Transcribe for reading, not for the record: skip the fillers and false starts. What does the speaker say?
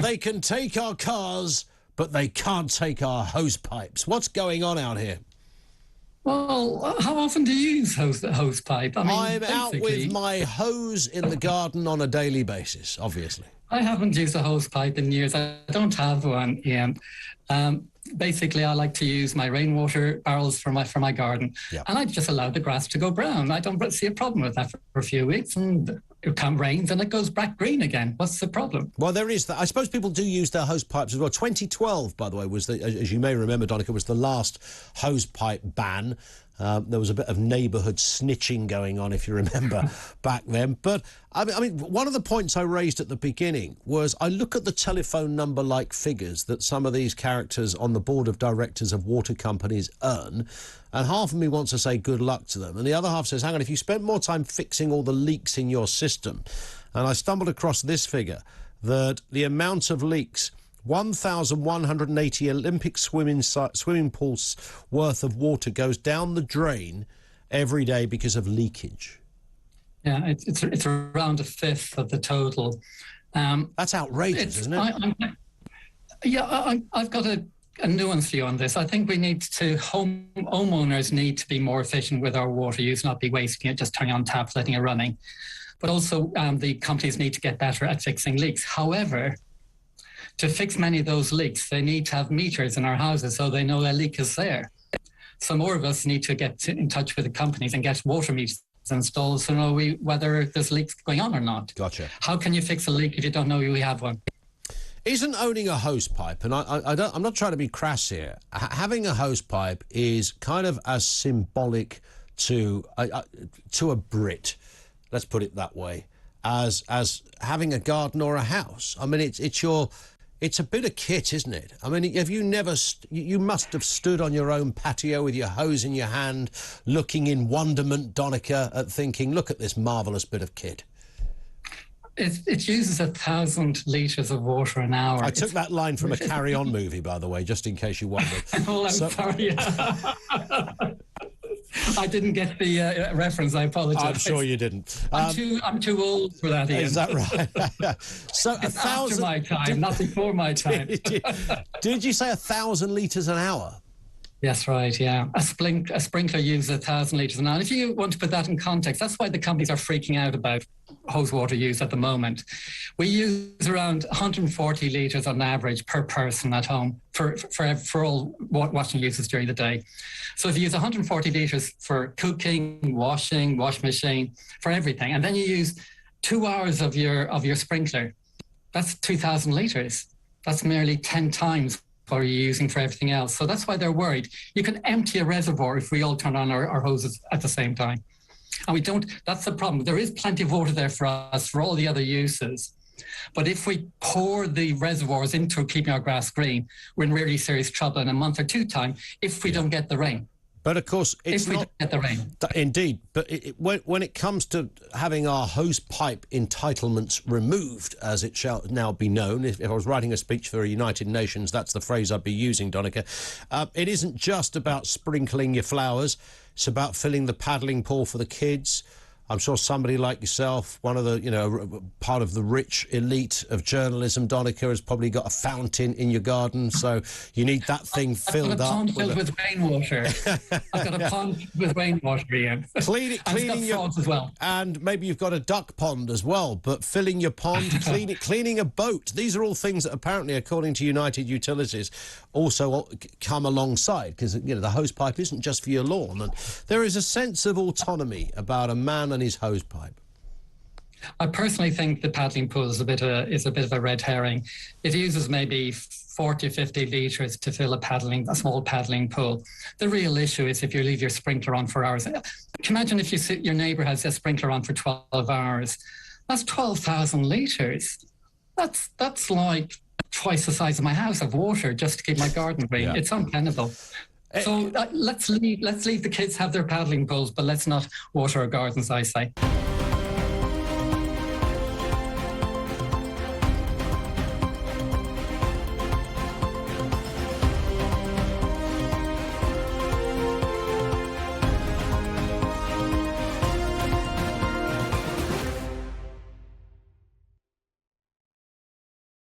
They can take our cars, but they can't take our hose pipes. What's going on out here? Well, how often do you use hose pipe? I mean, I'm out with my hose in the garden on a daily basis, obviously. I haven't used a hose pipe in years. I don't have one, Ian. Basically, I like to use my rainwater barrels for my garden, and I just allow the grass to go brown. I don't see a problem with that for a few weeks, and it rains and it goes back green again. What's the problem? Well, there is that. I suppose people do use their hose pipes as well. 2012, by the way, was as you may remember, Donnachadh, was the last hose pipe ban. There was a bit of neighbourhood snitching going on, if you remember, back then. But, I mean, one of the points I raised at the beginning was I look at the telephone number-like figures that some of these characters on the board of directors of water companies earn, and half of me wants to say good luck to them, and the other half says, hang on, if you spent more time fixing all the leaks in your system, and I stumbled across this figure, that the amount of leaks... 1,180 Olympic swimming pools worth of water goes down the drain every day because of leakage. Yeah, it's around a fifth of the total. That's outrageous, isn't it? I've got a nuance view on this. I think we need to, homeowners need to be more efficient with our water use, not be wasting it, just turning on taps, letting it running. But also the companies need to get better at fixing leaks. However, to fix many of those leaks, they need to have meters in our houses so they know a leak is there. So more of us need to get in touch with the companies and get water meters installed so know whether there's leaks going on or not. Gotcha. How can you fix a leak if you don't know we have one? Isn't owning a hose pipe, and I'm not trying to be crass here, having a hose pipe is kind of as symbolic to a Brit, let's put it that way, as having a garden or a house. I mean, it's a bit of kit, isn't it? I mean, have you never... you must have stood on your own patio with your hose in your hand, looking in wonderment, Donnachadh, at thinking, look at this marvellous bit of kit. It uses 1,000 litres of water an hour. I took that line from a Carry On movie, by the way, just in case you wondered. Oh, I'm sorry. I didn't get the reference. I apologise. I'm sure you didn't. I'm too old for that, Ian. Is that right? So it's 1,000... after my time, not before my time. Did you say 1,000 litres an hour? Yes, right, yeah. A sprinkler uses 1,000 litres an hour. If you want to put that in context, that's why the companies are freaking out about hose water use at the moment. We use around 140 litres on average per person at home for all washing uses during the day. So if you use 140 litres for cooking, washing, wash machine, for everything, and then you use 2 hours of your sprinkler, that's 2,000 litres. That's nearly 10 times what are you using for everything else. So that's why they're worried. You can empty a reservoir if we all turn on our hoses at the same time. And we don't, that's the problem. There is plenty of water there for us for all the other uses. But if we pour the reservoirs into keeping our grass green, we're in really serious trouble in a month or two time if we don't get the rain. But of course, it's not... If we don't get the rain. Indeed. But when it comes to having our hose pipe entitlements removed, as it shall now be known, if I was writing a speech for the United Nations, that's the phrase I'd be using, Donnachadh. It isn't just about sprinkling your flowers. It's about filling the paddling pool for the kids. I'm sure somebody like yourself, one of the, part of the rich elite of journalism, Donnachadh, has probably got a fountain in your garden, so you need that thing filled up. I've got a pond filled with rainwater. I've got a pond with rainwater, Ian. Cleaning your frogs as well. And maybe you've got a duck pond as well, but filling your pond, cleaning a boat. These are all things that apparently, according to United Utilities, also come alongside, because the hose pipe isn't just for your lawn. And there is a sense of autonomy about a man and his hose pipe. I personally think the paddling pool is a bit of a red herring. It uses maybe 40 or 50 litres to fill a small paddling pool. The real issue is if you leave your sprinkler on for hours. Imagine if your neighbour has a sprinkler on for 12 hours. That's 12,000 litres. That's like twice the size of my house of water just to keep my garden green. Yeah. It's untenable. So let's leave the kids have their paddling pools, but let's not water our gardens, I say.